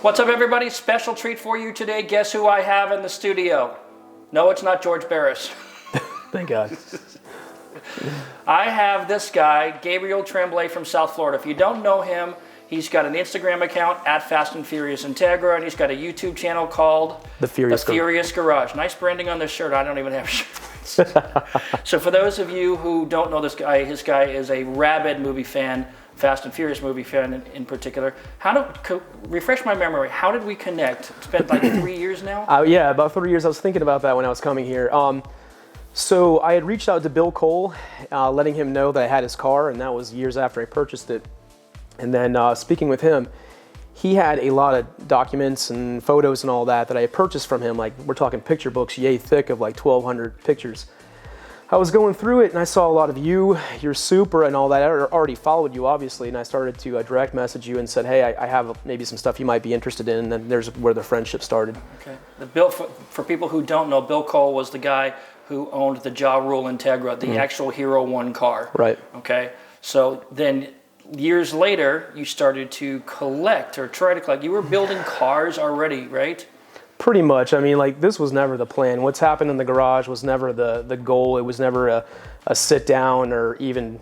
What's up, everybody? Special treat for you today. Guess who I have in the studio? No, it's not George Barris. Thank God. I have this guy, Gabriel Tremblay from South Florida. If you don't know him, he's got an Instagram account at Fast and Furious Integra, and he's got a YouTube channel called The Furious Garage. Nice branding on this shirt. I don't even have shirts. So for those of you who don't know this guy is a rabid movie fan, Fast and Furious movie fan in particular. Refresh my memory, how did we connect? It's been like 3 years now? Yeah, about 3 years. I was thinking about that when I was coming here. So I had reached out to Bill Cole, letting him know that I had his car, and that was years after I purchased it. And then speaking with him, he had a lot of documents and photos and all that I had purchased from him. Like, we're talking picture books, yay thick, of like 1,200 pictures. I was going through it and I saw a lot of you, your super and all that. I already followed you, obviously, and I started to direct message you and said, hey, I have maybe some stuff you might be interested in, and then there's where the friendship started. Okay. For people who don't know, Bill Cole was the guy who owned the Ja Rule Integra, the actual Hero 1 car. Right. Okay. So then years later, you started to collect or try to collect. You were building cars already, right? Pretty much. I mean, like, this was never the plan. What's happened in the garage was never the goal. It was never a sit down, or even,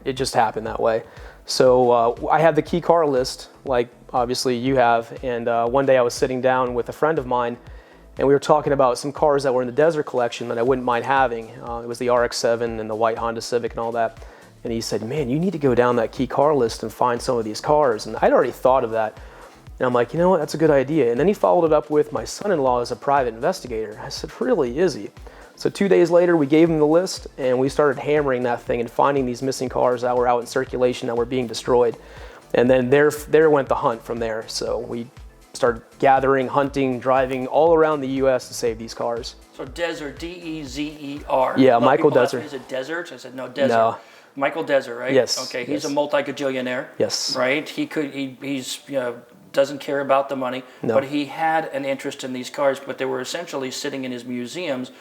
it just happened that way. So I had the key car list, like obviously you have, and one day I was sitting down with a friend of mine, and we were talking about some cars that were in the desert collection that I wouldn't mind having. It was the RX-7 and the white Honda Civic and all that. And he said, man, you need to go down that key car list and find some of these cars. And I'd already thought of that. And I'm like, you know what, that's a good idea. And then he followed it up with, my son-in-law is a private investigator. I said, really, is he? So 2 days later, we gave him the list, and we started hammering that thing and finding these missing cars that were out in circulation that were being destroyed. And then there went the hunt from there. So we started gathering, hunting, driving all around the U.S. to save these cars. So Desert, D-E-Z-E-R. Yeah, Michael Desert. Is it Desert? I said, no, Desert. No. Michael Desert, right? Yes. Okay, he's yes. a multi-gajillionaire. Yes. Right? He's doesn't care about the money, no. But he had an interest in these cars, but they were essentially sitting in his museums,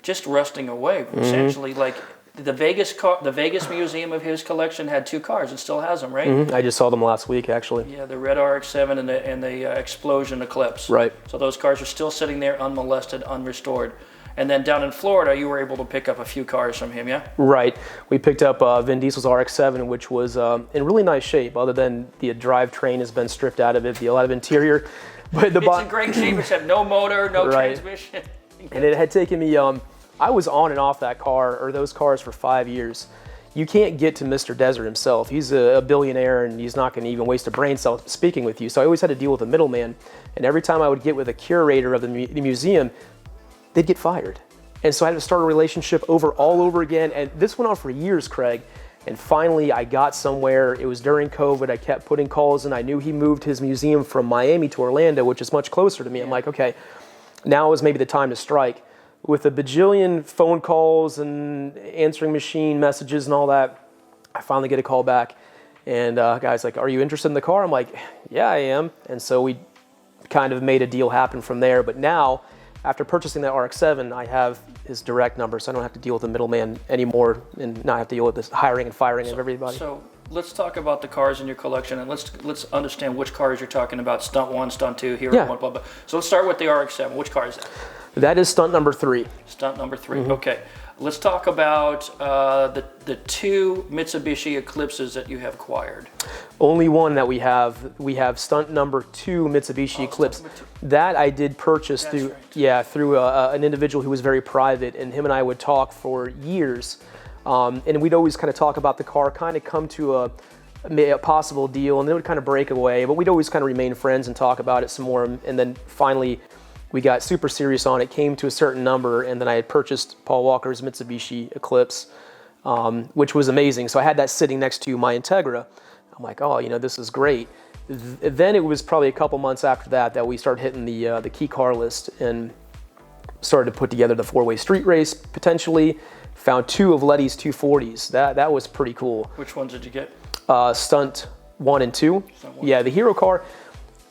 just rusting away. Essentially, like the Vegas museum of his collection had 2 cars and still has them, right? I just saw them last week, actually. Yeah, the red RX-7 and the Explosion Eclipse. Right. So those cars are still sitting there unmolested, unrestored. And then down in Florida, you were able to pick up a few cars from him, yeah? Right. We picked up Vin Diesel's RX-7, which was in really nice shape, other than the drivetrain has been stripped out of it, a lot of interior. But it's in great shape, except no motor, no right. transmission. And it had taken me, I was on and off that car, or those cars, for 5 years. You can't get to Mr. Desert himself. He's a billionaire, and he's not going to even waste a brain cell speaking with you. So I always had to deal with a middleman. And every time I would get with a curator of the museum, they'd get fired. And so I had to start a relationship all over again. And this went on for years, Craig. And finally I got somewhere. It was during COVID. I kept putting calls in. I knew he moved his museum from Miami to Orlando, which is much closer to me. I'm like, okay, now is maybe the time to strike. With a bajillion phone calls and answering machine messages and all that, I finally get a call back. And guy's like, are you interested in the car? I'm like, yeah, I am. And so we kind of made a deal happen from there. But now, after purchasing that RX-7, I have his direct number, so I don't have to deal with the middleman anymore, and not have to deal with this hiring and firing of everybody. So let's talk about the cars in your collection, and let's understand which cars you're talking about. Stunt 1, Stunt 2, Hero 1, blah, blah. So let's start with the RX-7. Which car is that? That is stunt number 3. Stunt number 3. Okay. Let's talk about the 2 Mitsubishi Eclipses that you have acquired. Only one that we have. We have stunt number 2 Mitsubishi Eclipse. That I did purchase through an individual who was very private, and him and I would talk for years. And we'd always kind of talk about the car, kind of come to a possible deal, and then it would kind of break away. But we'd always kind of remain friends and talk about it some more. And then finally, we got super serious on it, came to a certain number, and then I had purchased Paul Walker's Mitsubishi Eclipse, which was amazing. So I had that sitting next to my Integra. I'm like, oh, this is great. Then it was probably a couple months after that we started hitting the key car list and started to put together the 4-way street race, potentially. Found 2 of Letty's 240s. That was pretty cool. Which ones did you get? Stunt 1 and 2. Stunt 1. Yeah, the Hero car.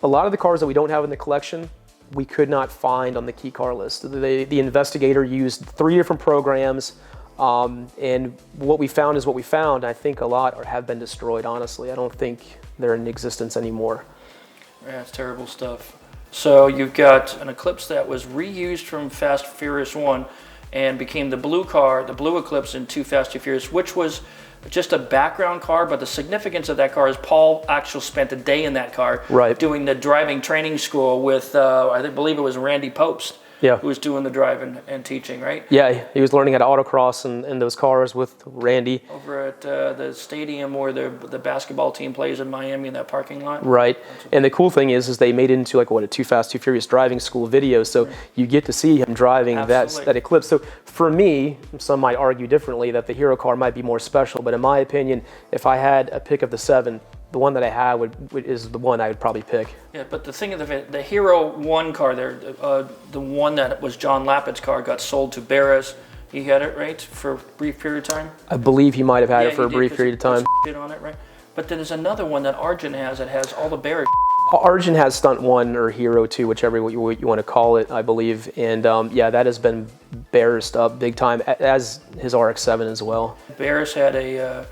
A lot of the cars that we don't have in the collection, we could not find on the key car list. The investigator used 3 different programs, and what we found is what we found. I think a lot have been destroyed, honestly. I don't think they're in existence anymore. Yeah, it's terrible stuff. So you've got an Eclipse that was reused from Fast and Furious 1 and became the blue car, the blue Eclipse in Too Fast, Too Furious, which was just a background car, but the significance of that car is Paul actually spent a day in that car doing the driving training school with, I believe it was Randy Popst, who was doing the driving and teaching, right? Yeah, he was learning how to autocross in those cars with Randy. Over at the stadium where the basketball team plays in Miami in that parking lot. Right, and the cool thing is they made it into like a Too Fast, Too Furious driving school video, so you get to see him driving that Eclipse. So for me, some might argue differently that the Hero car might be more special, but in my opinion, if I had a pick of the 7, the one that I had is the one I would probably pick. Yeah, but the thing of it, the Hero 1 car there, the one that was John Lapid's car, got sold to Barris. He had it, right, for a brief period of time? I believe he might have had it for a brief period of time. On it, right? But then there's another one that Arjun has that has all the Barris. Arjun has Stunt 1 or Hero 2, whichever you want to call it, I believe. And yeah, that has been Barrised up big time, as his RX-7 as well. Barris had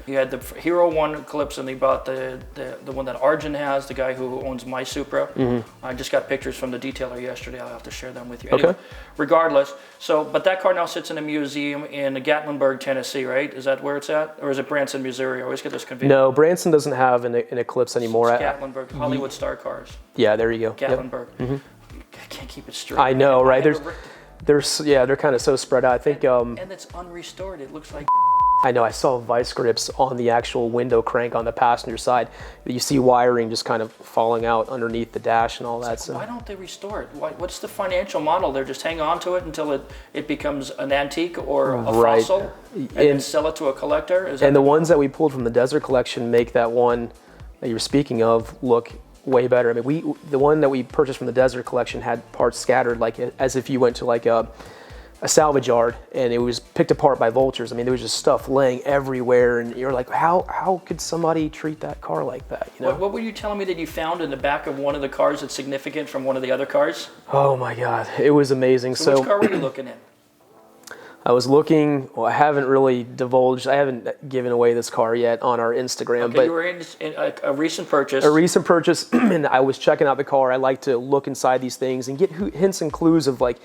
he had the Hero 1 Eclipse, and he bought the one that Arjun has, the guy who owns My Supra. I just got pictures from the detailer yesterday. I'll have to share them with you. Anyway, regardless, but that car now sits in a museum in Gatlinburg, Tennessee, right? Is that where it's at? Or is it Branson, Missouri? I always get this confused. No, Branson doesn't have an Eclipse anymore. It's Gatlinburg, Hollywood Star Cars. Yeah, there you go. Gatlinburg. I can't keep it straight. I know, right? They're kind of so spread out. I think. And it's unrestored. It looks like. I know. I saw vice grips on the actual window crank on the passenger side. You see wiring just kind of falling out underneath the dash and all that. So why don't they restore it? What's the financial model? They're just hang on to it until it becomes an antique or a fossil, and then sell it to a collector. And the ones that we pulled from the Desert Collection make that one that you were speaking of look way better. I mean, the one that we purchased from the Desert Collection had parts scattered like as if you went to like a salvage yard and it was picked apart by vultures. I mean, there was just stuff laying everywhere, and you're like, how could somebody treat that car like that? You know? What were you telling me that you found in the back of one of the cars that's significant from one of the other cars? Oh my God, it was amazing. So which car were you looking at? I was looking. Well, I haven't really divulged. I haven't given away this car yet on our Instagram. Okay, but you were in a recent purchase. A recent purchase, and I was checking out the car. I like to look inside these things and get hints and clues of like,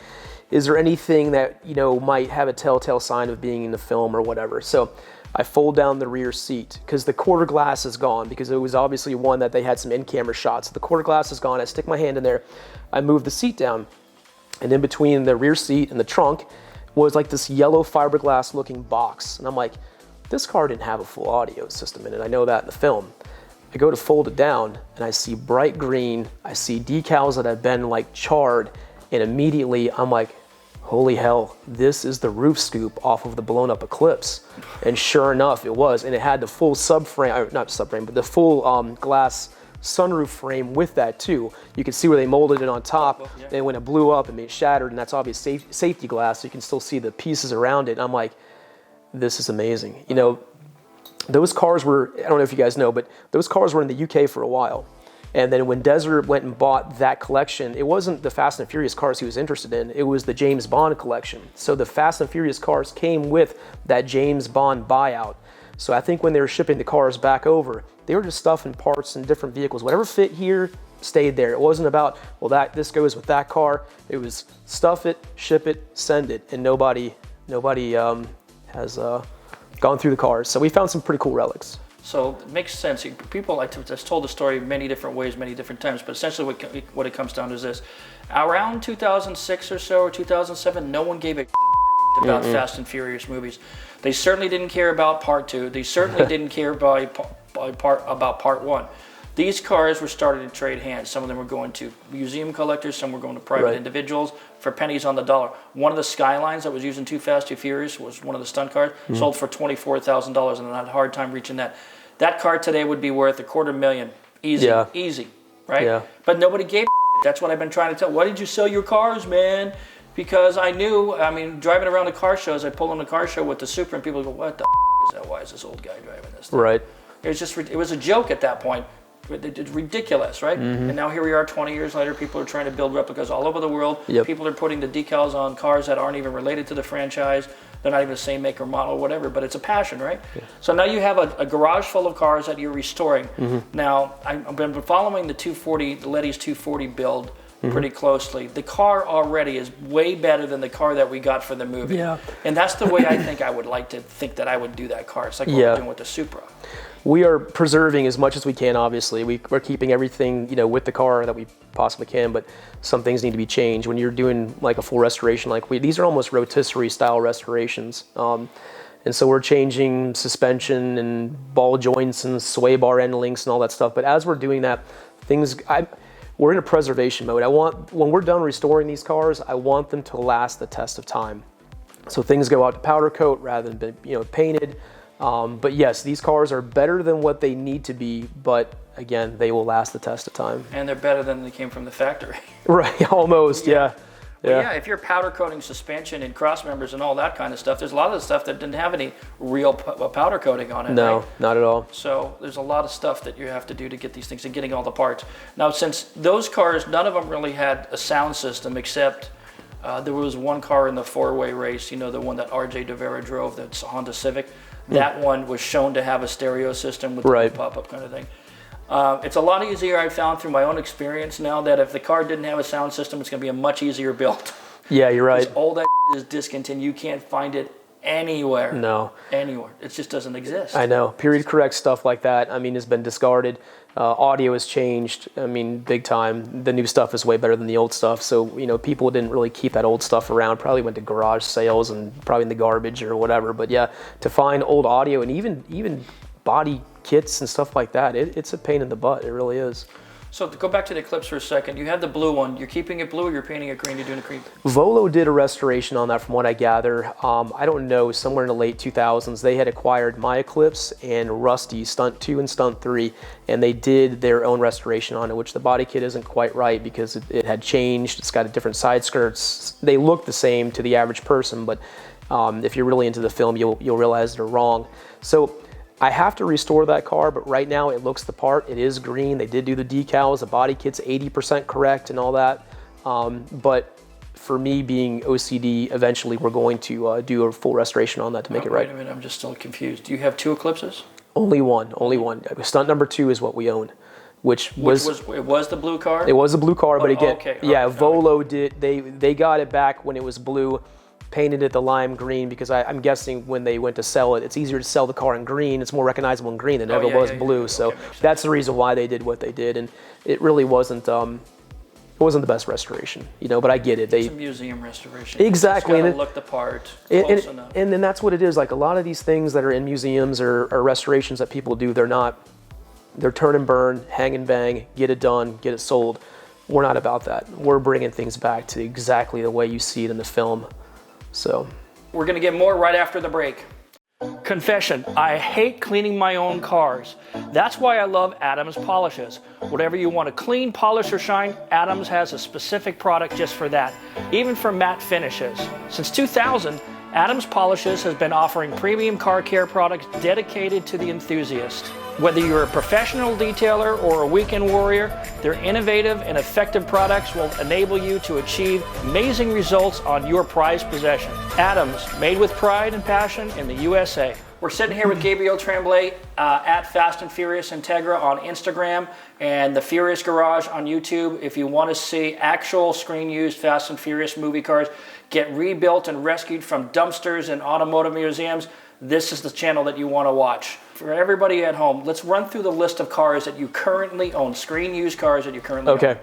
is there anything that might have a telltale sign of being in the film or whatever. So I fold down the rear seat because the quarter glass is gone, because it was obviously one that they had some in-camera shots. The quarter glass is gone. I stick my hand in there. I move the seat down, and in between the rear seat and the trunk was like this yellow fiberglass looking box. And I'm like, this car didn't have a full audio system in it. I know that in the film. I go to fold it down and I see bright green. I see decals that have been like charred. And immediately I'm like, holy hell, this is the roof scoop off of the blown up Eclipse. And sure enough, it was. And it had the full subframe, not subframe, but the full glass sunroof frame with that too. You can see where they molded it on top, and when it blew up, it shattered, and that's obvious safety glass, so you can still see the pieces around it. And I'm like, this is amazing. Those cars were, I don't know if you guys know, but those cars were in the UK for a while. And then when Desert went and bought that collection, it wasn't the Fast and Furious cars he was interested in, it was the James Bond collection. So the Fast and Furious cars came with that James Bond buyout. So I think when they were shipping the cars back over, they were just stuffing parts in different vehicles. Whatever fit here stayed there. It wasn't about, well, this goes with that car. It was stuff it, ship it, send it, and nobody has gone through the cars. So we found some pretty cool relics. So it makes sense. People like to just told the story many different ways, many different times. But essentially, what it comes down to is this: around 2006 or so, or 2007, no one gave a about Fast and Furious movies. They certainly didn't care about Part 2. They certainly didn't care about Part 1. These cars were starting to trade hands. Some of them were going to museum collectors. Some were going to private individuals for pennies on the dollar. One of the Skylines that was used in Too Fast, Too Furious was one of the stunt cars, sold for $24,000, and I had a hard time reaching that. That car today would be worth $250,000. Easy, right? Yeah. But nobody gave a That's what I've been trying to tell. Why did you sell your cars, man? Because I knew, driving around the car shows, I pull in the car show with the Supra, and people go, what the is that? Why is this old guy driving this thing? Right. It was a joke at that point. It's ridiculous, right? And now here we are 20 years later, people are trying to build replicas all over the world. Yep. People are putting the decals on cars that aren't even related to the franchise. They're not even the same make or model, whatever, but it's a passion, right? Yeah. So now you have a garage full of cars that you're restoring. Now, I've been following the Letty's 240 build pretty closely. The car already is way better than the car that we got for the movie. Yeah. And that's the way I think I would like to think that I would do that car. It's like what we're doing with the Supra. We are preserving as much as we can, obviously. We're keeping everything, with the car that we possibly can, but some things need to be changed. When you're doing like a full restoration, these are almost rotisserie style restorations. And so we're changing suspension and ball joints and sway bar end links and all that stuff. But as we're doing that, we're in a preservation mode. When we're done restoring these cars, I want them to last the test of time. So things go out to powder coat rather than painted. But yes, these cars are better than what they need to be, but again, they will last the test of time. And they're better than they came from the factory. Right, almost, yeah. Yeah, if you're powder coating suspension and cross members and all that kind of stuff, there's a lot of the stuff that didn't have any real powder coating on it. No, right? not at all. So there's a lot of stuff that you have to do to get these things and getting all the parts. Now, since those cars, none of them really had a sound system except there was one car in the four-way race, the one that RJ De Vera drove, that's a Honda Civic. That one was shown to have a stereo system with the pop-up kind of thing. It's a lot easier, I've found through my own experience now, that if the car didn't have a sound system, it's going to be a much easier build. Yeah, you're right. All that is discontinued. You can't find it anywhere. No. Anywhere. It just doesn't exist. I know. Period correct stuff like that, has been discarded. Audio has changed, big time. The new stuff is way better than the old stuff. So, people didn't really keep that old stuff around. Probably went to garage sales and probably in the garbage or whatever. But yeah, to find old audio and even body kits and stuff like that, it's a pain in the butt. It really is. So to go back to the Eclipse for a second, you have the blue one. You're keeping it blue or you're painting it green? You're doing it green? Volo did a restoration on that from what I gather. I don't know, somewhere in the late 2000s, they had acquired my Eclipse and Rusty, Stunt 2 and Stunt 3, and they did their own restoration on it, which the body kit isn't quite right because it had changed. It's got a different side skirts. They look the same to the average person, but if you're really into the film, you'll realize they're wrong. So I have to restore that car, but right now it looks the part. It is green. They did do the decals. The body kit's 80% correct and all that. But for me being OCD, eventually we're going to do a full restoration on that to make it right. Wait a minute, I'm just still confused. Do you have two Eclipses? Only one. Stunt number 2 is what we own, which was it was the blue car? It was a blue car, but again, okay. Yeah, Volo did. They got it back when it was blue. Painted it the lime green because I'm guessing when they went to sell it, it's easier to sell the car in green. It's more recognizable in green than it ever was blue. Yeah. So that's the reason why they did what they did, and it really wasn't. It wasn't the best restoration, but I get it. It's a museum restoration. Exactly. It's look the part. Close enough. And then that's what it is. Like a lot of these things that are in museums or restorations that people do, they're turn and burn, hang and bang, get it done, get it sold. We're not about that. We're bringing things back to exactly the way you see it in the film. So we're going to get more right after the break. Confession, I hate cleaning my own cars. That's why I love Adams Polishes. Whatever you want to clean, polish, or shine, Adams has a specific product just for that, even for matte finishes. Since 2000, Adams Polishes has been offering premium car care products dedicated to the enthusiast. Whether you're a professional detailer or a weekend warrior, their innovative and effective products will enable you to achieve amazing results on your prized possession. Adams, made with pride and passion in the USA. We're sitting here with Gabriel Tremblay at Fast and Furious Integra on Instagram and the Furious Garage on YouTube. If you want to see actual screen-used Fast and Furious movie cars get rebuilt and rescued from dumpsters and automotive museums, this is the channel that you want to watch. For everybody at home, let's run through the list of cars that you currently own, screen-used cars that you currently own. Okay.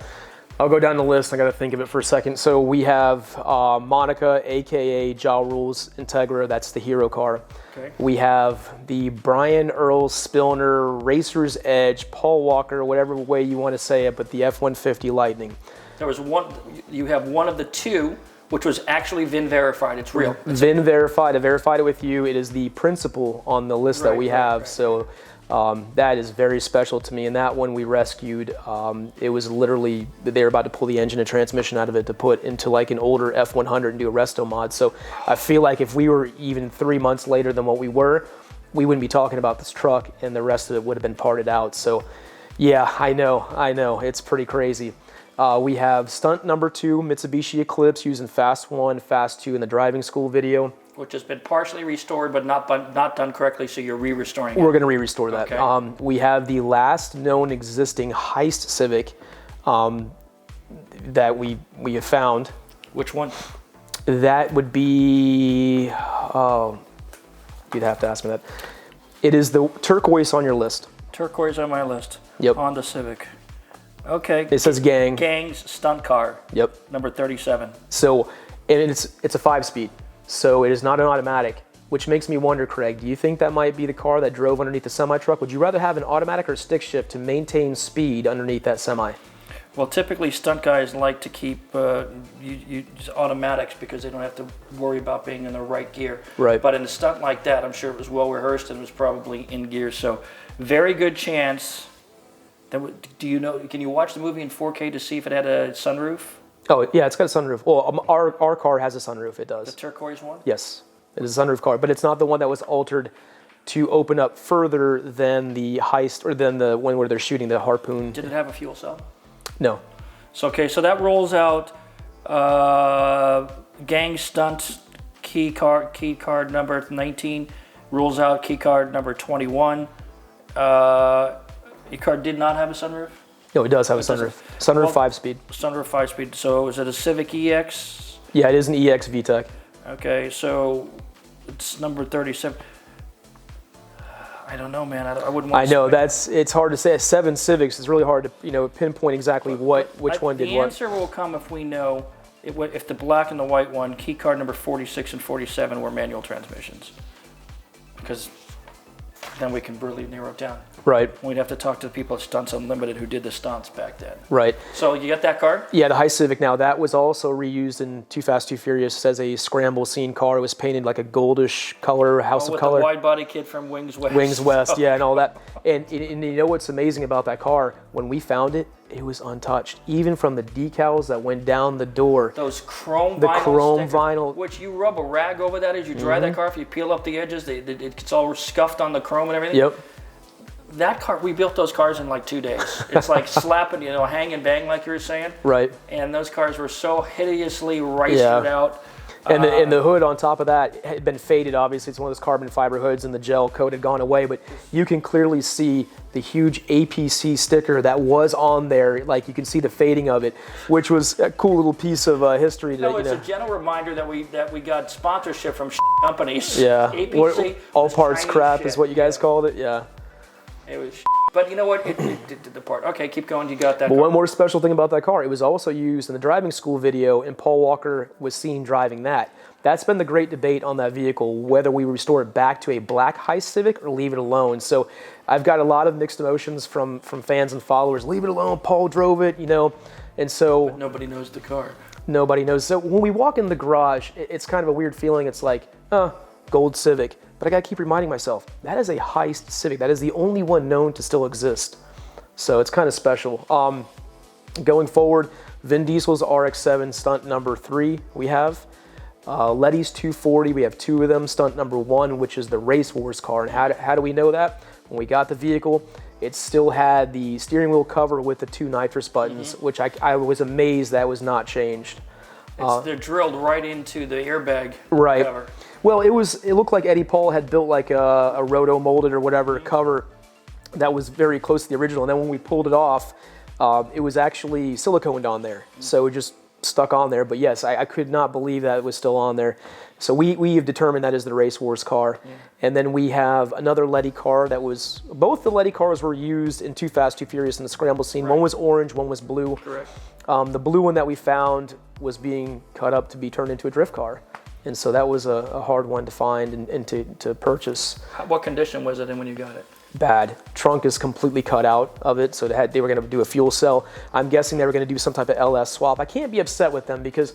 I'll go down the list. I got to think of it for a second. So we have Monica, aka Ja Rule's Integra. That's the hero car. Okay. We have the Brian Earl Spilner Racer's Edge, Paul Walker, whatever way you want to say it, but the F-150 Lightning. There was one. You have one of the two, which was actually VIN verified. It's real. VIN verified. I verified it with you. It is the principal on the list that we have. Right. So that is very special to me. And that one we rescued. It was literally, they were about to pull the engine and transmission out of it to put into like an older F-100 and do a resto mod. So I feel like if we were even 3 months later than what we were, we wouldn't be talking about this truck and the rest of it would have been parted out. So Yeah, I know. It's pretty crazy. We have stunt number 2, Mitsubishi Eclipse, using Fast 1, Fast 2 in the driving school video. Which has been partially restored, but not done correctly, so you're re-restoring it. We're going to re-restore that. Okay. We have the last known existing heist Civic that we have found. Which one? That would be, oh, you'd have to ask me that. It is the turquoise on your list. Turquoise on my list. Yep. Honda Civic. Okay. It says gang. Gang's stunt car. Yep. Number 37. So, and it's a 5-speed. So it is not an automatic, which makes me wonder, Craig, do you think that might be the car that drove underneath the semi-truck? Would you rather have an automatic or stick shift to maintain speed underneath that semi? Well, typically stunt guys like to keep automatics because they don't have to worry about being in the right gear. Right. But in a stunt like that, I'm sure it was well rehearsed and was probably in gear. So very good chance. Do you know? Can you watch the movie in 4K to see if it had a sunroof? Oh, yeah, it's got a sunroof. Well, our car has a sunroof, it does. The turquoise one? Yes, it is a sunroof car, but it's not the one that was altered to open up further than the heist, or than the one where they're shooting the harpoon. Did it have a fuel cell? No. So, okay, so that rolls out gang stunt key card number 19, rules out key card number 21. Your car did not have a sunroof? No, it does have a sunroof. Sunroof 5-speed. Sunroof 5-speed. So is it a Civic EX? Yeah, it is an EX VTEC. Okay, so it's number 37. I don't know, man. I wouldn't want I know, it's hard to say. 7 Civics, it's really hard to pinpoint exactly which one did what. The answer will come if we know if the black and the white one, key card number 46 and 47 were manual transmissions. Because then we can really narrow it down. Right. We'd have to talk to the people at Stunts Unlimited who did the stunts back then. Right. So you got that card? Yeah, the heist Civic. Now that was also reused in Too Fast, Too Furious as a scramble scene car. It was painted like a goldish color, house of color. With the wide body kid from Wings West. Wings West, yeah, and all that. And you know what's amazing about that car? When we found it, it was untouched. Even from the decals that went down the door. Those chrome the vinyl chrome stickers, vinyl. which you rub a rag over that as you drive that car. If you peel up the edges, it's all scuffed on the chrome and everything. Yep. That car, we built those cars in like 2 days. It's like slapping, hang and bang like you were saying. Right. And those cars were so hideously ricered out. And the hood on top of that had been faded, obviously. It's one of those carbon fiber hoods, and the gel coat had gone away. But you can clearly see the huge APC sticker that was on there. Like, you can see the fading of it, which was a cool little piece of history. It's a gentle reminder that we got sponsorship from companies. Yeah. APC. All parts crap is what you guys called it. Yeah. It was but you know what? It did the part. Okay, keep going. You got that. But one more special thing about that car, it was also used in the driving school video, and Paul Walker was seen driving that. That's been the great debate on that vehicle, whether we restore it back to a black heist Civic or leave it alone. So I've got a lot of mixed emotions from fans and followers. Leave it alone, Paul drove it, and so... But nobody knows the car. Nobody knows. So when we walk in the garage, it's kind of a weird feeling. It's like, gold Civic. But I gotta keep reminding myself, that is a heist Civic. That is the only one known to still exist. So it's kind of special. Going forward, Vin Diesel's RX-7 stunt number 3 we have. Letty's 240, we have 2 of them. Stunt number 1, which is the Race Wars car. And how do we know that? When we got the vehicle, it still had the steering wheel cover with the 2 nitrous buttons, which I was amazed that was not changed. They're drilled right into the airbag cover. Well, it looked like Eddie Paul had built like a roto molded or whatever cover that was very close to the original. And then when we pulled it off, it was actually siliconed on there. So it just stuck on there. But yes, I could not believe that it was still on there. So we have determined that is the Race Wars car. And then we have another Letty car that was, both the Letty cars were used in Too Fast, Too Furious in the scramble scene. One was orange, one was blue. Correct. The blue one that we found was being cut up to be turned into a drift car. And so that was a hard one to find and to purchase. What condition was it in when you got it? Bad. Trunk is completely cut out of it, so they were going to do a fuel cell. I'm guessing they were going to do some type of LS swap. I can't be upset with them because,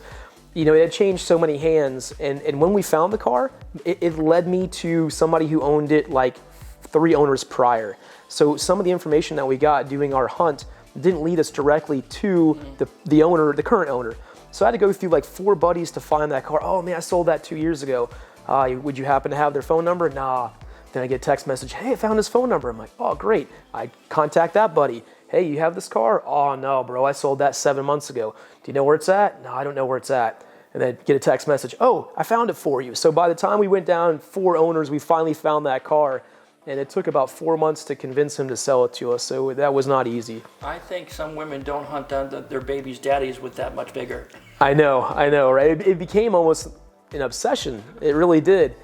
it had changed so many hands. And when we found the car, it led me to somebody who owned it like 3 owners prior. So some of the information that we got doing our hunt didn't lead us directly to the owner, the current owner. So I had to go through like 4 buddies to find that car. Oh man, I sold that 2 years ago. Would you happen to have their phone number? Nah. Then I get a text message, hey, I found his phone number. I'm like, oh, great. I contact that buddy. Hey, you have this car? Oh, no, bro, I sold that 7 months ago. Do you know where it's at? No, I don't know where it's at. And then get a text message, oh, I found it for you. So by the time we went down 4 owners, we finally found that car. And it took about 4 months to convince him to sell it to us. So that was not easy. I think some women don't hunt down their baby's daddies with that much bigger. I know, right? It became almost an obsession. It really did.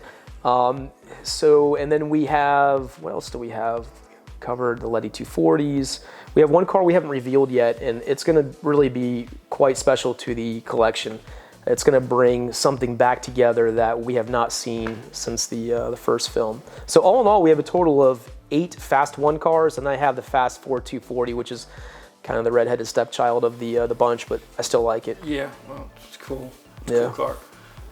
And then we have, what else do we have? Covered the Letty 240s. We have one car we haven't revealed yet, and it's going to really be quite special to the collection. It's going to bring something back together that we have not seen since the first film. So all in all, we have a total of 8 Fast 1 cars, and I have the Fast 4 240, which is kind of the redheaded stepchild of the bunch, but I still like it. Yeah, well, it's cool. It's Yeah. a cool car.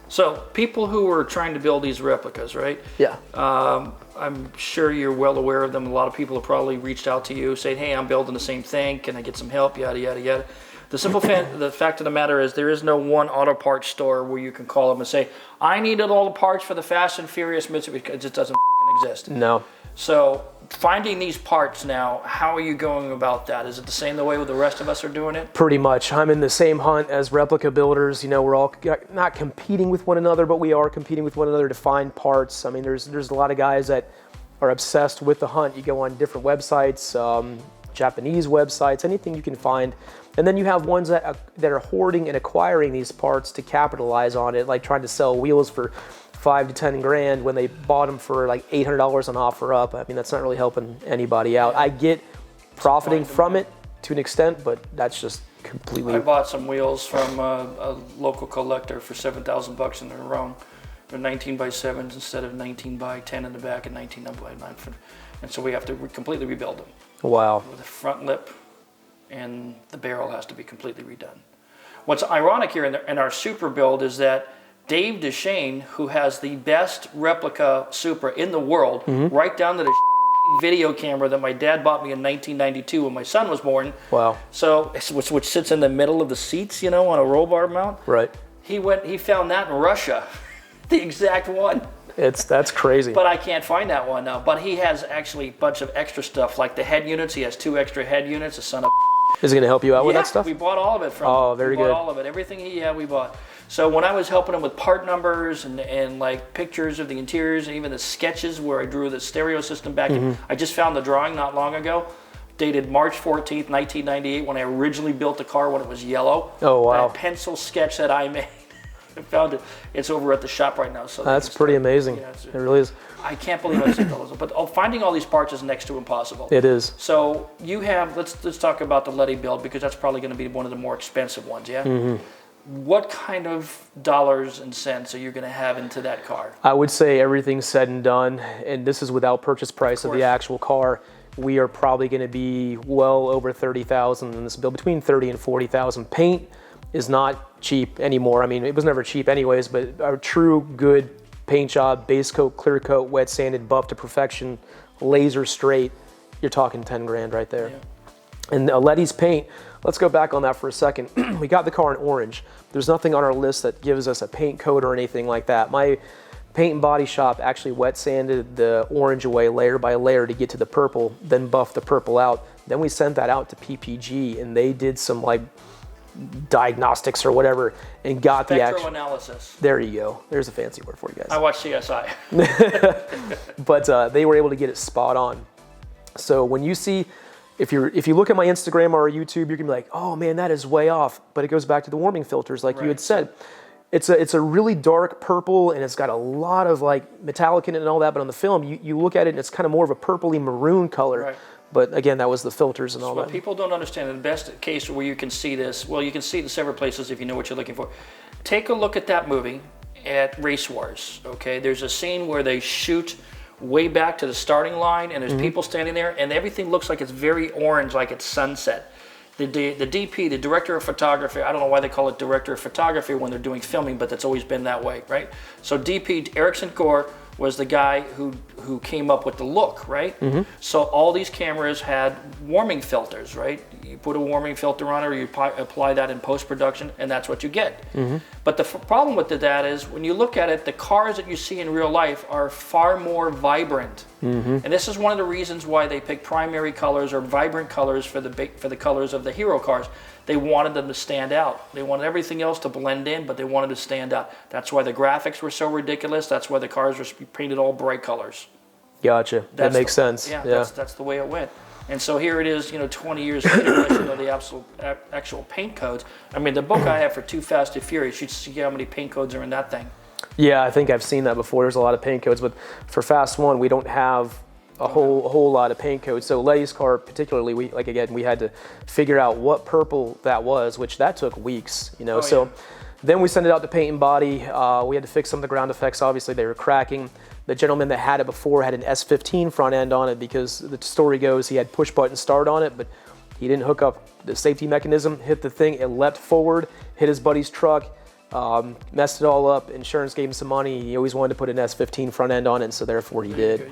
So people who are trying to build these replicas, right? Yeah. I'm sure you're well aware of them. A lot of people have probably reached out to you saying, hey, I'm building the same thing. Can I get some help? Yada, yada, yada. The fact of the matter is there is no one auto parts store where you can call them and say, I needed all the parts for the Fast and Furious Mitsubishi. It just doesn't exist. No. So finding these parts now, how are you going about that? Is it the same the way the rest of us are doing it? Pretty much. I'm in the same hunt as replica builders. You know, we're all not competing with one another, but we are competing with one another to find parts. I mean, there's a lot of guys that are obsessed with the hunt. You go on different websites, Japanese websites, anything you can find. And then you have ones that are hoarding and acquiring these parts to capitalize on it, like trying to sell wheels for 5 to 10 grand when they bought them for like $800 on offer up. I mean, that's not really helping anybody out. I get profiting from it to an extent, but that's just completely. I bought some wheels from a local collector for $7,000 and they're wrong. They're 19 by 7s instead of 19 by 10 in the back and 19 by 9. And so we have to completely rebuild them. Wow. With the front lip and the barrel has to be completely redone. What's ironic here in our Supra build is that Dave Deshane, who has the best replica Supra in the world, right down to the video camera that my dad bought me in 1992 when my son was born. Wow. So, which sits in the middle of the seats, you know, on a roll bar mount. Right. He found that in Russia, the exact one. That's crazy. But I can't find that one now. But he has actually a bunch of extra stuff, like the head units. He has 2 extra head units, a son of. Is it going to help you out with that stuff? We bought all of it from him. Oh, very good. We bought all of it. Everything we bought. So when I was helping him with part numbers and like pictures of the interiors and even the sketches where I drew the stereo system back in, I just found the drawing not long ago, dated March 14th, 1998, when I originally built the car when it was yellow. Oh, wow. That pencil sketch that I made. I found it. It's over at the shop right now. So that's pretty amazing. Yeah, it really is. I can't believe I said those. But finding all these parts is next to impossible. It is. So you have, let's talk about the Letty build because that's probably going to be one of the more expensive ones, yeah? What kind of dollars and cents are you going to have into that car? I would say everything's said and done, and this is without purchase price of the actual car. We are probably going to be well over $30,000 in this build, between $30,000 and $40,000. Paint is not cheap anymore. I mean, it was never cheap anyways, but a true good paint job, base coat, clear coat, wet sanded, buff to perfection, laser straight, you're talking 10 grand right there. Yeah. And Letty's paint, let's go back on that for a second. We got the car in orange. There's nothing on our list that gives us a paint coat or anything like that. My paint and body shop actually wet sanded the orange away layer by layer to get to the purple, then buffed the purple out. Then we sent that out to PPG and they did some like diagnostics or whatever and got the actual analysis. There you go. There's a fancy word for you guys. I watch CSI. But they were able to get it spot on. So when you see, if you look at my Instagram or YouTube, you're gonna be like, oh man, that is way off. But it goes back to the warming filters, like you had said. It's a really dark purple and it's got a lot of like metallic in it and all that. But on the film, you look at it and it's kind of more of a purpley maroon color. Right. But again, that was the filters and all that. What people don't understand, in the best case where you can see this, well, you can see it in several places if you know what you're looking for. Take a look at that movie at Race Wars, okay? There's a scene where they shoot way back to the starting line and there's people standing there and everything looks like it's very orange, like it's sunset. The DP, the director of photography, I don't know why they call it director of photography when they're doing filming, but that's always been that way, right? So DP, Erickson Gore, was the guy who came up with the look, right? So all these cameras had warming filters, right? You put a warming filter on it, or you apply that in post-production, and that's what you get. But the problem with that is, when you look at it, the cars that you see in real life are far more vibrant. And this is one of the reasons why they pick primary colors or vibrant colors for the colors of the hero cars. They wanted them to stand out. They wanted everything else to blend in, but they wanted to stand out. That's why the graphics were so ridiculous. That's why the cars were painted all bright colors. Gotcha. That makes sense. Yeah, that's the way it went. And so here it is, 20 years later, unless you know the actual paint codes. I mean, the book I have for Too Fast, Too Furious, you see how many paint codes are in that thing. Yeah, I think I've seen that before. There's a lot of paint codes, but for Fast 1, we don't have a whole lot of paint codes. So Letty's car particularly, we had to figure out what purple that was, which that took weeks, Then we sent it out to paint and body. We had to fix some of the ground effects. Obviously, they were cracking. The gentleman that had it before had an S15 front end on it, because the story goes he had push button start on it, but he didn't hook up the safety mechanism, hit the thing, it leapt forward, hit his buddy's truck, messed it all up. Insurance gave him some money. He always wanted to put an S15 front end on it, so therefore he did.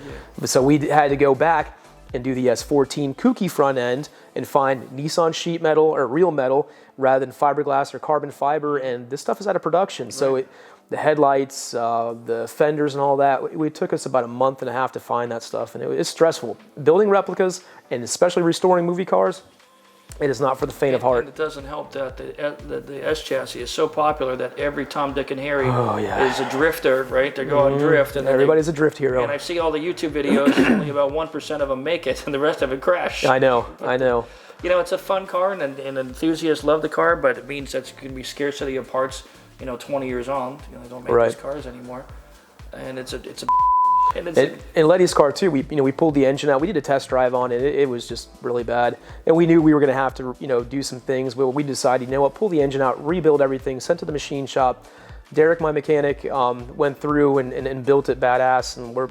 So we had to go back and do the S14 kooky front end and find Nissan sheet metal or real metal rather than fiberglass or carbon fiber, and this stuff is out of production. So the headlights, the fenders and all that, it took us about a month and a half to find that stuff, and it's stressful. Building replicas, and especially restoring movie cars, it is not for the faint of heart. And it doesn't help that the S chassis is so popular that every Tom, Dick, and Harry is a drifter, right? They go out and drift. And everybody's a drift hero. And I see all the YouTube videos, only about 1% of them make it, and the rest of it crash. I know. It's a fun car, and enthusiasts love the car, but it means that it's going to be scarcity of parts, 20 years on. They don't make those cars anymore. And it's a and Letty's car too, we pulled the engine out. We did a test drive on it. It was just really bad, and we knew we were going to have to do some things. But we decided, pull the engine out, rebuild everything, sent to the machine shop. Derek, my mechanic, went through and built it badass, and we're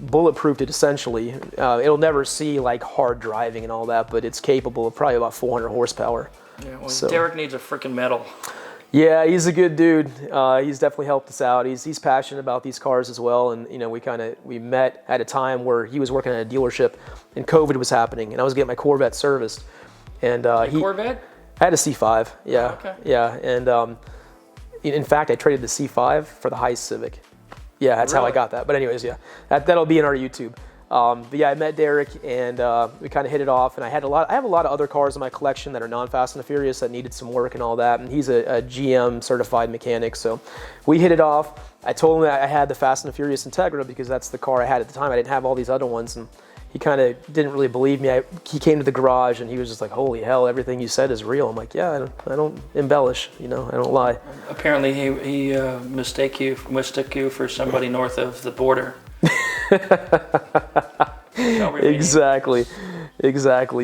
bulletproofed it essentially. It'll never see like hard driving and all that, but it's capable of probably about 400 horsepower. Yeah, well, Derek needs a freaking medal. Yeah, he's a good dude. He's definitely helped us out. He's passionate about these cars as well. And we met at a time where he was working at a dealership, and COVID was happening, and I was getting my Corvette serviced. And Corvette? I had a C5. Yeah. Oh, okay. Yeah, and in fact, I traded the C5 for the Heist Civic. Yeah, that's how I got that. But anyways, yeah, that'll be in our YouTube. But yeah, I met Derek, and we kind of hit it off. And I have a lot of other cars in my collection that are non-Fast and the Furious that needed some work and all that. And he's a GM certified mechanic, so we hit it off. I told him that I had the Fast and the Furious Integra because that's the car I had at the time. I didn't have all these other ones, and he kind of didn't really believe me. He came to the garage, and he was just like, "Holy hell, everything you said is real." I'm like, "Yeah, I don't embellish, I don't lie." Apparently, he mistook you for somebody north of the border. Exactly.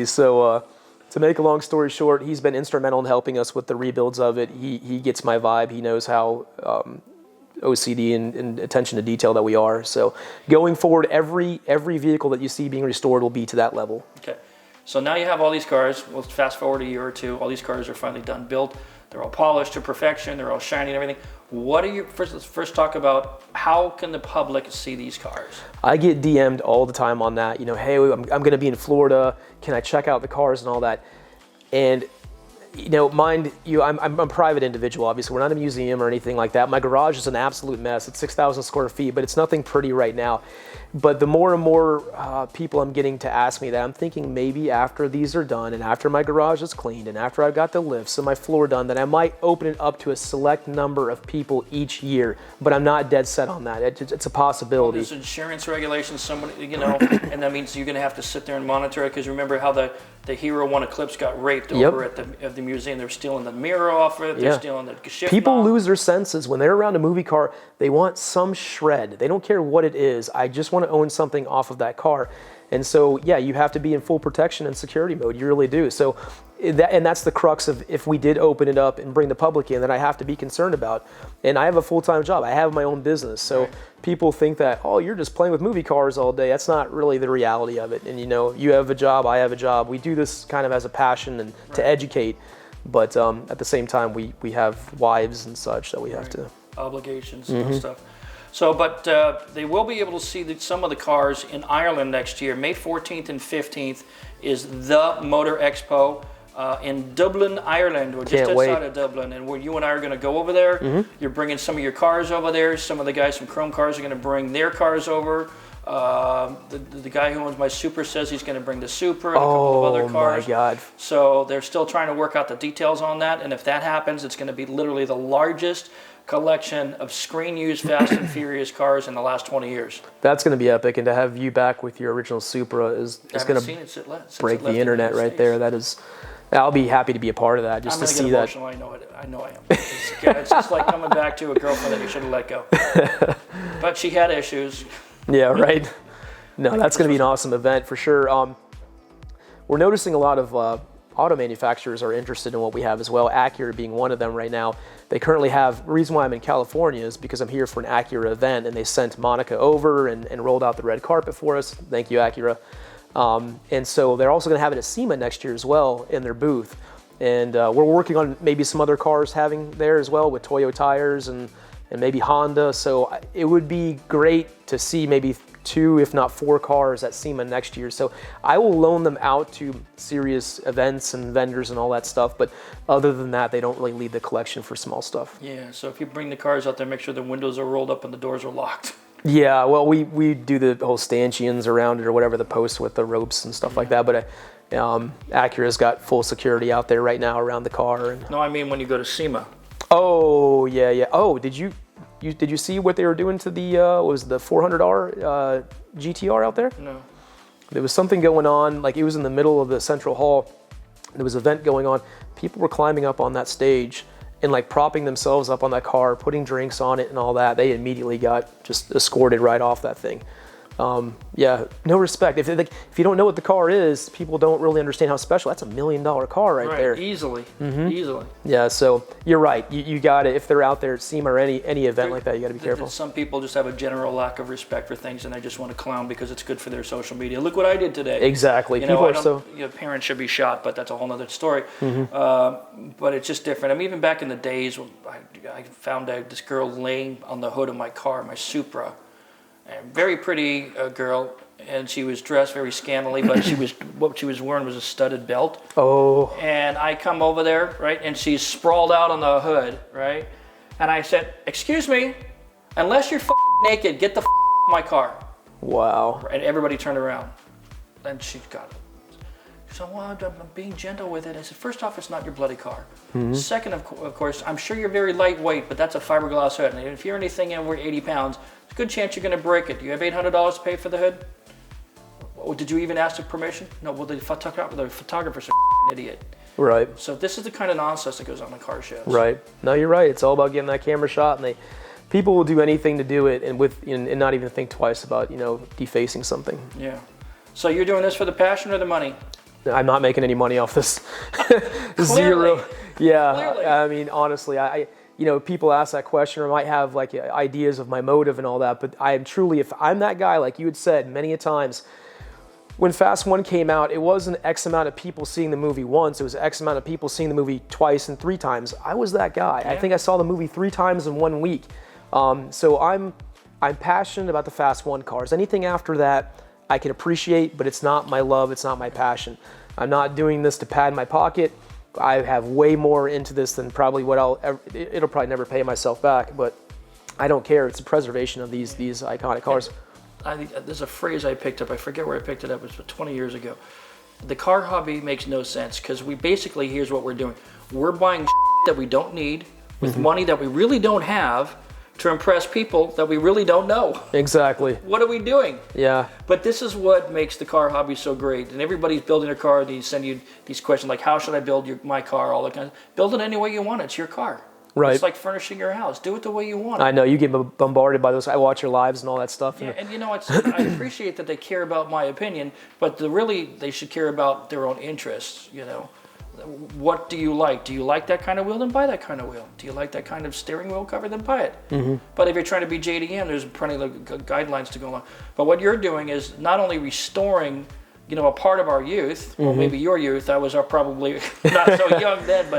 So to make a long story short, he's been instrumental in helping us with the rebuilds of it. He gets my vibe. He knows how OCD and attention to detail that we are. So going forward, every vehicle that you see being restored will be to that level. Okay. So now you have all these cars. Let's fast forward a year or two. All these cars are finally done, built. They're all polished to perfection. They're all shiny and everything. Let's first talk about how can the public see these cars? I get DM'd all the time on that. Hey, I'm going to be in Florida. Can I check out the cars and all that? And mind you, I'm a private individual. Obviously, we're not a museum or anything like that. My garage is an absolute mess. It's 6,000 square feet, but it's nothing pretty right now. But the more and more people I'm getting to ask me that, I'm thinking maybe after these are done and after my garage is cleaned and after I've got the lifts and my floor done, that I might open it up to a select number of people each year. But I'm not dead set on that. It's a possibility. Well, there's insurance regulations, and that means you're going to have to sit there and monitor it, because remember how the Hero 1 Eclipse got raped over at the museum. They're stealing the mirror off it. They're stealing the shift People knob. lose their senses when they're around a movie car. They want some shred. They don't care what it is. I just want to own something off of that car. And so, yeah, you have to be in full protection and security mode. You really do. So, that's the crux of if we did open it up and bring the public in, that I have to be concerned about. And I have a full-time job. I have my own business. So people think that, oh, you're just playing with movie cars all day. That's not really the reality of it. And you have a job, I have a job. We do this kind of as a passion and to educate. But at the same time, we have wives and such that we have to. Obligations and stuff. So, but they will be able to see some of the cars in Ireland next year. May 14th and 15th is the Motor Expo in Dublin, Ireland. We're just outside of Dublin, and where you and I are going to go over there. You're bringing some of your cars over there. Some of the guys from Chrome Cars are going to bring their cars over. The guy who owns my Supra says he's going to bring the Supra and a couple of other cars. Oh my God. So they're still trying to work out the details on that, and if that happens, it's going to be literally the largest collection of screen-used Fast and Furious cars in the last 20 years. That's going to be epic, and to have you back with your original Supra is going to break the internet right there. That is, I'll be happy to be a part of that, just to see that. I know I am. It's just like coming back to a girlfriend that you should have let go. But she had issues. Yeah, right. No, that's going to be an awesome event for sure. We're noticing a lot of auto manufacturers are interested in what we have as well, Acura being one of them right now. They currently have, the reason why I'm in California is because I'm here for an Acura event, and they sent Monica over and rolled out the red carpet for us. Thank you, Acura. And so they're also going to have it at SEMA next year as well in their booth. And we're working on maybe some other cars having there as well with Toyo tires and maybe Honda. So it would be great to see maybe 2, if not 4 cars at SEMA next year. So I will loan them out to serious events and vendors and all that stuff. But other than that, they don't really lead the collection for small stuff. Yeah, so if you bring the cars out there, make sure the windows are rolled up and the doors are locked. Yeah, well, we do the whole stanchions around it or whatever, the posts with the ropes and stuff like that. But Acura's got full security out there right now around the car. And... No, I mean when you go to SEMA. Oh, yeah. Oh, did you see what they were doing to the was the 400R GTR out there? No. There was something going on, like it was in the middle of the central hall. There was an event going on. People were climbing up on that stage and like propping themselves up on that car, putting drinks on it and all that. They immediately got just escorted right off that thing. Yeah, no respect. If you don't know what the car is, people don't really understand how special. That's $1 million car right there. Easily. Yeah, so you're right. You got it. If they're out there at SEMA or any event like that, you got to be careful. Some people just have a general lack of respect for things, and they just want to clown because it's good for their social media. Look what I did today. Exactly. Parents should be shot, but that's a whole other story. But it's just different. I mean, even back in the days, I found out this girl laying on the hood of my car, my Supra. A very pretty girl, and she was dressed very scantily, but what she was wearing was a studded belt. Oh. And I come over there, right, and she's sprawled out on the hood, right? And I said, "Excuse me, unless you're naked, get the off my car." Wow. And everybody turned around. And she got it. She said, "Well, I'm being gentle with it." I said, "First off, it's not your bloody car. Second, of course, I'm sure you're very lightweight, but that's a fiberglass hood. And if you're anything over 80 pounds, there's a good chance you're going to break it. Do you have $800 to pay for the hood? Or did you even ask for permission? No, well, the photographer's an idiot." Right. So this is the kind of nonsense that goes on in car shows. Right. No, you're right. It's all about getting that camera shot, and people will do anything to do it, and not even think twice about defacing something. Yeah. So you're doing this for the passion or the money? I'm not making any money off this. Zero. Yeah. Clearly. I mean, honestly, I people ask that question or might have like ideas of my motive and all that, but I am truly, if I'm that guy, like you had said many a times, when Fast 1 came out, it wasn't X amount of people seeing the movie once, it was X amount of people seeing the movie twice and 3 times. I was that guy. Yeah. I think I saw the movie 3 times in 1 week. So I'm passionate about the Fast 1 cars. Anything after that, I can appreciate, but it's not my love, it's not my passion. I'm not doing this to pad my pocket. I have way more into this than probably it'll probably never pay myself back, but I don't care. It's the preservation of these iconic cars. There's a phrase I picked up, I forget where I picked it up, it was 20 years ago. The car hobby makes no sense because here's what we're doing. We're buying that we don't need with money that we really don't have to impress people that we really don't know. Exactly. What are we doing? Yeah. But this is what makes the car hobby so great. And everybody's building their car, they send you these questions like, how should I build my car? All that kind of. Build it any way you want. It's your car. Right. It's like furnishing your house. Do it the way you want. I know, you get bombarded by those. I watch your lives and all that stuff. Yeah, and I appreciate that they care about my opinion, but they should care about their own interests, What do you like? Do you like that kind of wheel? Then buy that kind of wheel. Do you like that kind of steering wheel cover? Then buy it. But if you're trying to be JDM, there's plenty of guidelines to go along. But what you're doing is not only restoring, a part of our youth, well, maybe your youth. I was probably not so young then,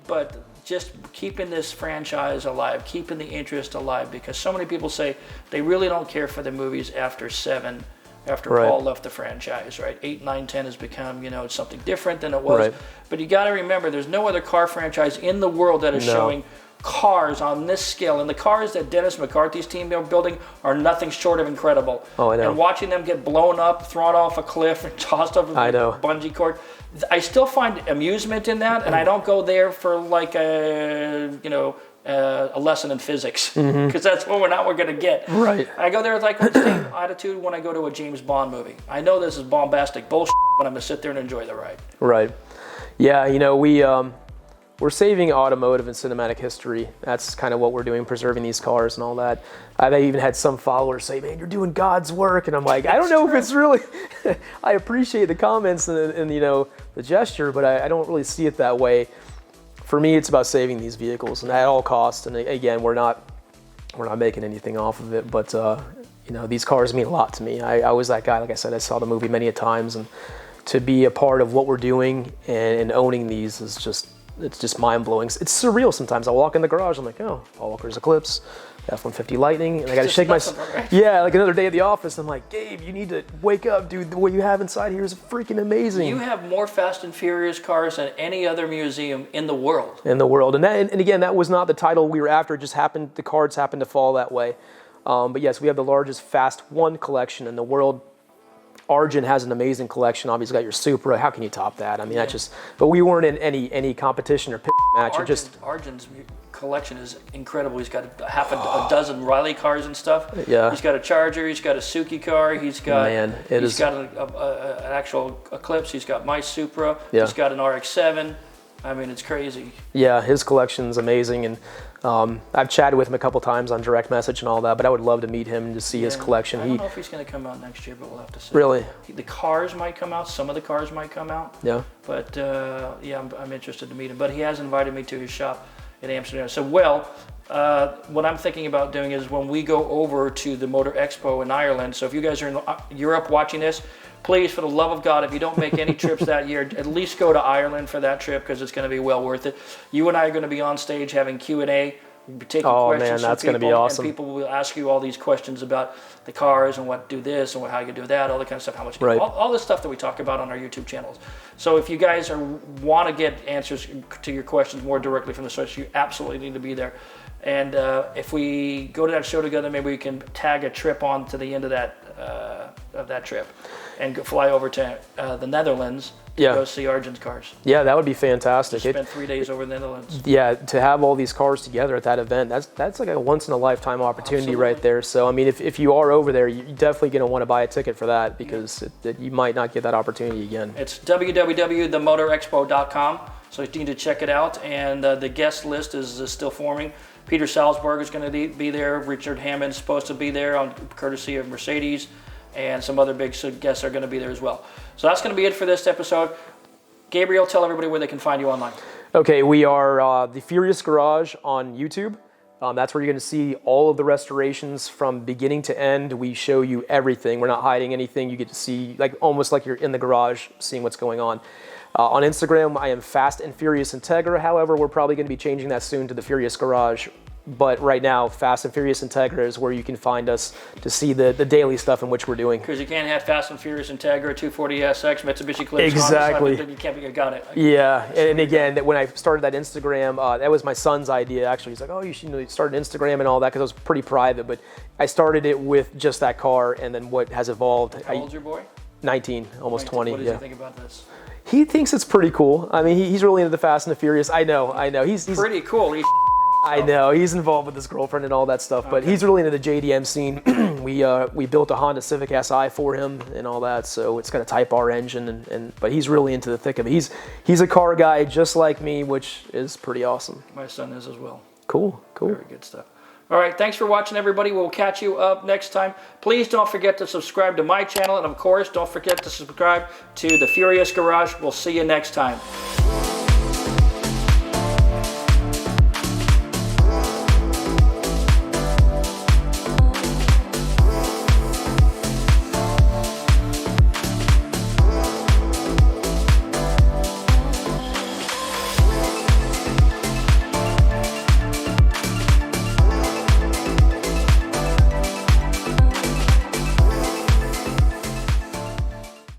but just keeping this franchise alive, keeping the interest alive, because so many people say they really don't care for the movies after 7, after Paul left the franchise, right? 8, 9, 10 has become, it's something different than it was. Right. But you got to remember, there's no other car franchise in the world that is showing cars on this scale. And the cars that Dennis McCarthy's team are building are nothing short of incredible. Oh, I know. And watching them get blown up, thrown off a cliff, and tossed off a bungee cord, I still find amusement in that, and I don't go there for like a lesson in physics, because that's what we're going to get. Right. I go there with like the same attitude when I go to a James Bond movie. I know this is bombastic bullshit, but I'm going to sit there and enjoy the ride. Right. Yeah, we're saving automotive and cinematic history. That's kind of what we're doing, preserving these cars and all that. I've even had some followers say, man, you're doing God's work. And I'm like, I don't know if it's really, I appreciate the comments and the gesture, but I don't really see it that way. For me, it's about saving these vehicles, and at all costs. And again, we're not making anything off of it, but these cars mean a lot to me. I was that guy, like I said, I saw the movie many a times, and to be a part of what we're doing and owning these is just mind-blowing. It's surreal sometimes. I walk in the garage, I'm like, oh, Paul Walker's Eclipse, F-150 Lightning, and I gotta shake my... Right? Yeah, like another day at the office, I'm like, Gabe, you need to wake up, dude. What you have inside here is freaking amazing. You have more Fast and Furious cars than any other museum in the world. And again, that was not the title we were after. It just happened, the cards happened to fall that way. But yes, we have the largest Fast 1 collection in the world. Arjun has an amazing collection. Obviously, got your Supra. How can you top that? I mean, that's just. But we weren't in any competition or match. Arjun's collection is incredible. He's got a dozen Riley cars and stuff. Yeah. He's got a Charger. He's got a Suzuki car. He's got. He's got an actual Eclipse. He's got my Supra. Yeah. He's got an RX-7. I mean, it's crazy. Yeah, his collection's amazing, and I've chatted with him a couple times on direct message and all that, but I would love to meet him and just see his collection. I don't know if he's going to come out next year, but we'll have to see. Really? The cars might come out. Some of the cars might come out. Yeah. But, I'm interested to meet him. But he has invited me to his shop in Amsterdam. So, what I'm thinking about doing is when we go over to the Motor Expo in Ireland, so if you guys are in Europe watching this, please, for the love of God, if you don't make any trips that year, at least go to Ireland for that trip, because it's going to be well worth it. You and I are going to be on stage having Q&A, taking questions man, that's from people, going to be awesome. And people will ask you all these questions about the cars and what do this and how you do that, all the kind of stuff, how much, all this stuff that we talk about on our YouTube channels. So if you guys want to get answers to your questions more directly from the source, you absolutely need to be there. And if we go to that show together, maybe we can tag a trip on to the end of that trip and fly over to the Netherlands to go see Arjun's cars. Yeah, that would be fantastic. Spend 3 days over in the Netherlands. Yeah, to have all these cars together at that event, that's like a once-in-a-lifetime opportunity right there. So, I mean, if you are over there, you're definitely going to want to buy a ticket for that, because you might not get that opportunity again. It's www.themotorexpo.com, so you need to check it out. And the guest list is still forming. Peter Salzberg is going to be there. Richard Hammond is supposed to be there on courtesy of Mercedes. And some other big guests are going to be there as well. So that's going to be it for this episode. Gabriel, tell everybody where they can find you online. Okay, we are the Furious Garage on YouTube. That's where you're going to see all of the restorations from beginning to end. We show you everything. We're not hiding anything. You get to see almost like you're in the garage seeing what's going on. On Instagram, I am Fast and Furious Integra. However, we're probably going to be changing that soon to the Furious Garage. But right now, Fast and Furious Integra is where you can find us to see the daily stuff in which we're doing. Because you can't have Fast and Furious Integra, 240SX, Mitsubishi Eclipse. Exactly. You can't be, got it. Yeah, and again, when I started that Instagram, that was my son's idea, actually. He's like, oh, you should start an Instagram and all that, because it was pretty private. But I started it with just that car, and then what has evolved. How old's your boy? 19, almost 20. What does he think about this? He thinks it's pretty cool. I mean, he's really into the Fast and the Furious. I know. He's pretty cool. I know, he's involved with his girlfriend and all that stuff, but he's really into the JDM scene. We built a Honda Civic Si for him and all that, so it's got a Type R engine, but he's really into the thick of it. He's a car guy just like me, which is pretty awesome. My son is as well. Cool. Very good stuff. All right, thanks for watching, everybody. We'll catch you up next time. Please don't forget to subscribe to my channel, and of course, don't forget to subscribe to the Furious Garage. We'll see you next time.